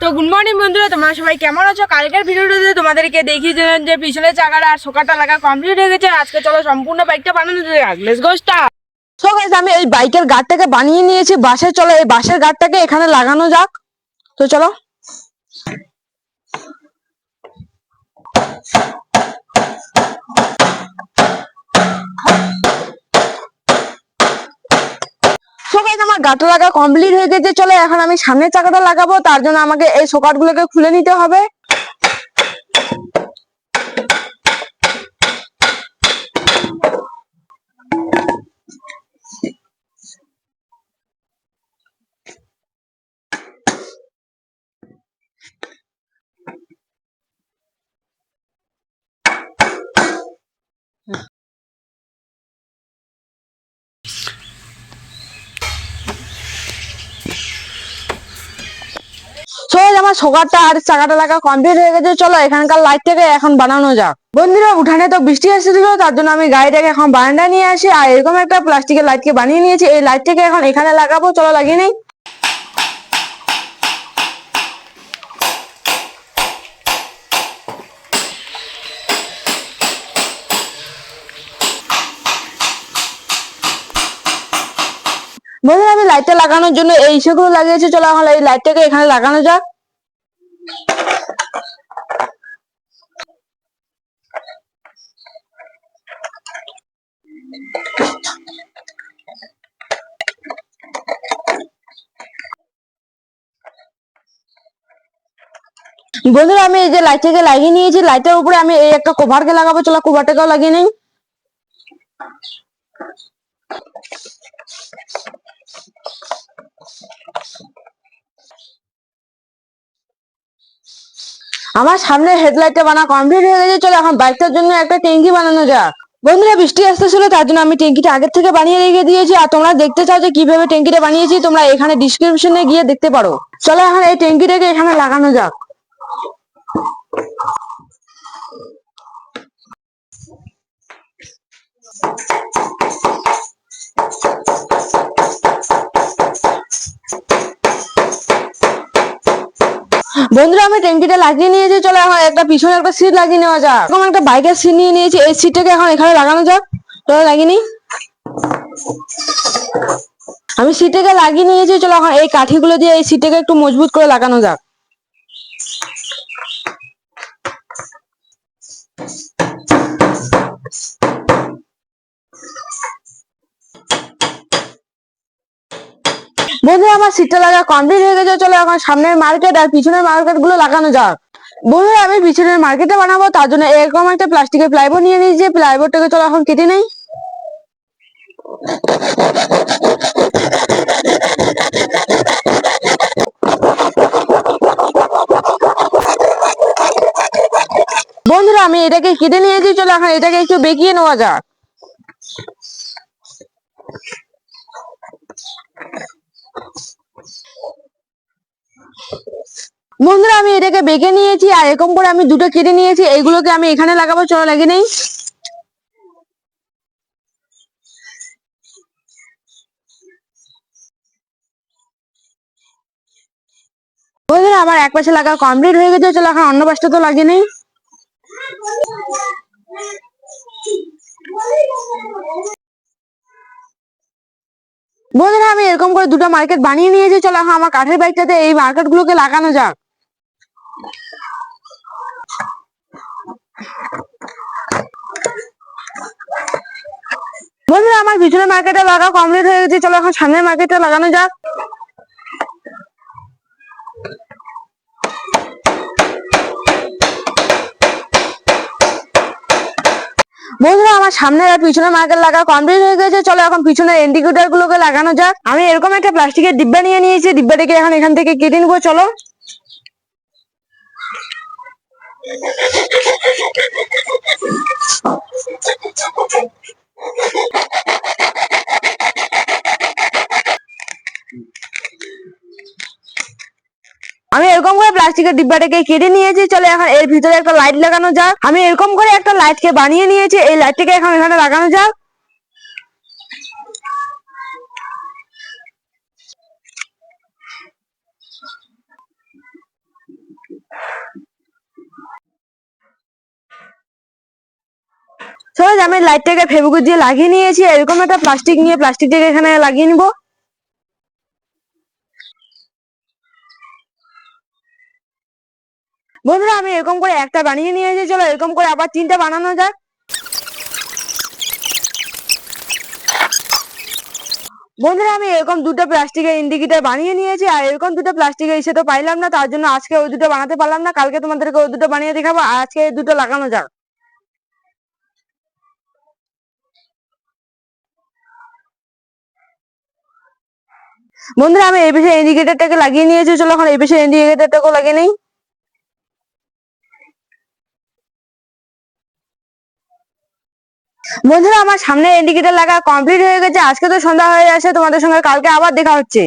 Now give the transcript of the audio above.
তো good morning বন্ধুরা, তোমরা সবাই কেমন আছো? কালকের ভিডিওতে তোমাদেরকে দেখিয়ে দিলাম যে পিছনের চাকাটা আর শোকাটা লাগা কমপ্লিট হয়ে গেছে। আজকে চলো সম্পূর্ণ বাইকটা বানানো যাক। Let's go start. So guys, আমি এই বাইকের গার্ডটাকে বানিয়ে নিয়েছি বাসে। চলো এই বাসের গার্ডটাকে এখানে লাগানো যাক। তো চলো। সো গাইস, আমার গার্ডটা লাগা কমপ্লিট হয়ে গেছে। চলো এখন আমি সামনের চাকাটা লাগাবো। তার জন্য আমাকে এই শোকাটগুলোকে খুলে নিতে হবে। সো আমার শোকারটা আর চাকাটা লাগা কমপ্লিট হয়ে গেছে। চলো এখানকার লাইটটাকে এখন বানানো যাক। বন্ধুরা, উঠানে তো বৃষ্টি এসেছিল, তার জন্য আমি গাড়িটাকে এখন বারান্দায় নিয়ে আসি আর এরকম একটা প্লাস্টিকের লাইটকে বানিয়ে নিয়েছি। এই লাইটটাকে এখন এখানে লাগাবো। চলো লাগিয়ে নেই। বন্ধুরা, আমি লাইটটা লাগানোর জন্য এই ইস্যুগুলো লাগিয়েছি। চলো এখন এই লাইটটাকে এখানে লাগানো যাক। বন্ধুরা, আমি এই যে লাইটটাকে লাগিয়ে নিয়েছি, লাইটের উপরে আমি এই একটা কভারকে লাগাবো। চলো কভারটাকেও লাগিয়ে নেই। আমার সামনে হেডলাইটটা বানা কমপ্লিট হয়ে গেছে। চলো এখন বাইকটার জন্য একটা ট্যাঙ্কি বানানো যাক। বন্ধুরা, বৃষ্টি আসতেছিল, তার জন্য আমি ট্যাঙ্কিটা আগের থেকে বানিয়ে রেখে দিয়েছি। আর তোমরা দেখতে চাও যে কিভাবে ট্যাঙ্কিটা বানিয়েছি, তোমরা এখানে ডিসক্রিপশনে গিয়ে দেখতে পারো। চলো এখন এই ট্যাঙ্কিটাকে এখানে লাগানো যাক। বন্ধুরা, আমি ট্যাঙ্কিটা লাগিয়ে নিয়েছি। চলো এখন একটা পিছনে একটা সিট লাগিয়ে নেওয়া যাক। এরকম একটা বাইকের সিট নিয়ে নিয়েছি, এই সিটটাকে এখন এখানে লাগানো যাক। চলো লাগিয়ে নিই। আমি সিটটাকে লাগিয়ে নিয়েছি। চলো এখন এই কাঠিগুলো দিয়ে এই সিটটাকে একটু মজবুত করে লাগানো যাক। বন্ধুরা, আমার সিটটা লাগা কমপ্লিট হয়ে গেছে। চলো এখন সামনের মার্কেট আর পিছনের মার্কেট গুলো লাগানো যাক। বন্ধুরা, আমি পিছনের মার্কেটে বানাবো, তার জন্য এরকম একটা প্লাস্টিকের প্লাইবোর্ড নিয়ে নিয়েছি। প্লাইবোর্ডটাকে চলো এখন কেটে নেই। বন্ধুরা, আমি এটাকে কেটে নিয়েছি। চলো এখন এটাকে একটু বেঁকিয়ে নেওয়া যাক। বন্ধুরা, আমি এটাকে বেঁকে নিয়েছি আর এরকম করে আমি দুটো কেটে নিয়েছি। এইগুলোকে আমি এখানে লাগাবো। চলো লাগিয়ে নেই। বন্ধুরা, আমার এক পাশে লাগা কমপ্লিট হয়ে গেছে। চলো এখন অন্য পাশটা তো লাগিয়ে নেই। বন্ধুরা, আমি এরকম করে দুটো মার্কেট বানিয়ে নিয়েছি। চলো এখন আমার কাঠের বাইকটাতে এই মার্কেট গুলোকে লাগানো যাক। বন্ধুরা, আমার পিছনের মার্কেটে লাগা কমপ্লিট হয়ে গেছে। চলো এখন সামনের মার্কেটে লাগানো যাক। বন্ধুরা, আমার সামনের আর পিছনের মার্কেট লাগা কমপ্লিট হয়ে গেছে। চলো এখন পিছনের ইন্ডিকেটর গুলোকে লাগানো যাক। আমি এরকম একটা প্লাস্টিকের ডিব্বা নিয়ে নিয়েছি। ডিব্বাটাকে এখন এখান থেকে কেটে নিবো। চলো। আমি এরকম করে প্লাস্টিকের ডিব্বাটাকে কেটে নিয়েছি। চলো এখন এর ভিতরে একটা লাইট লাগানো যাক। আমি এরকম করে একটা লাইটকে বানিয়ে নিয়েছি। এই লাইটটাকে এখন এখানে লাগানো যাক। আমি লাইটটাকে ফেভিকুইক দিয়ে লাগিয়ে নিয়েছি। এরকম একটা প্লাস্টিক নিয়ে প্লাস্টিকটাকে এখানে লাগিয়ে নিব। বন্ধুরা আমি এরকম করে একটা বানিয়ে নিয়েছি, চলো এরকম করে আবার 3টা বানানো যাক। বন্ধুরা আমি এরকম 2টা প্লাস্টিকের ইন্ডিকেটর বানিয়ে নিয়েছি, আর এরকম 2টা প্লাস্টিকের এসে তো পাইলাম না, তার জন্য আজকে ওই 2টো বানাতে পারলাম না। কালকে তোমাদেরকে ওই 2টো বানিয়ে দেখাবো, আর আজকে এই 2টো লাগানো যাক। বন্ধুরা আমি এই পাশে ইন্ডিকেটরটাকে লাগিয়ে নিয়েছি, চলো এখন এই পাশে ইন্ডিকেটরটাকে লাগিয়ে নেই। বন্ধুরা আমার সামনে ইন্ডিকেটর লাগা কমপ্লিট হয়ে গেছে। আজকে তো সন্ধ্যা হয়ে যাচ্ছে, তোমাদের সঙ্গে কালকে আবার দেখা হচ্ছে।